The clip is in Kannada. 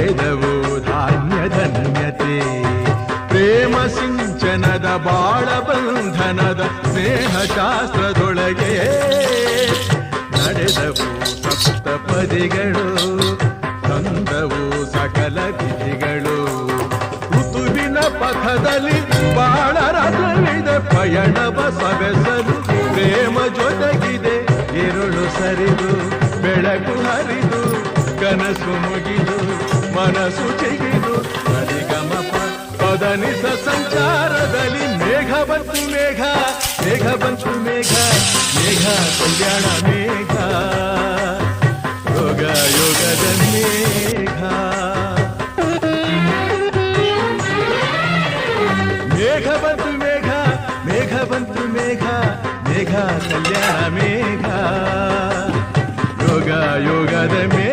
ನಡೆದವು ಧಾನ್ಯ ಧನ್ಯತೆ. ಪ್ರೇಮ ಸಿಂಚನದ ಬಾಳ ಬಂಧನದ ಸ್ನೇಹ ಶಾಸ್ತ್ರದೊಳಗೆ ನಡೆದವು ಸಪ್ತಪದಿಗಳು, ತಂದವು ಸಕಲ ವಿಧಿಗಳು. ಋತುವಿನ ಪಥದಲ್ಲಿ ಬಾಳ ರಥವಿದೆ, ಪಯಣವ ಸವೆಸಲು ಪ್ರೇಮ ಜೊತೆಗಿದೆ. ഇരുಳು ಸರಿದು ಬೆಳಕು ಹರಿದು ಕನಸು ಮುಗಿದು ಮನಸ್ಸು ಚಿಗಿದು ಸರಿಗಮಪ ಪದನಿಸ ಸಂಚಾರದಲ್ಲಿ ಮೇಘ ಬಂತು ಮೇಘ, ಮೇಘ ಬಂತು ಮೇಘ, ಮೇಘ ಕಲ್ಯಾಣ ಮೇಘ, ಯೋಗ ಯೋಗದ ಮೇಘ. ಮೇಘ ಬಂತು ಮೇಘ, ಮೇಘ ಬಂತು ಮೇಘ, ಮೇಘ ಕಲ್ಯಾಣ ಮೇಘ, ಯೋಗ ಯೋಗದ ಮೇಘ.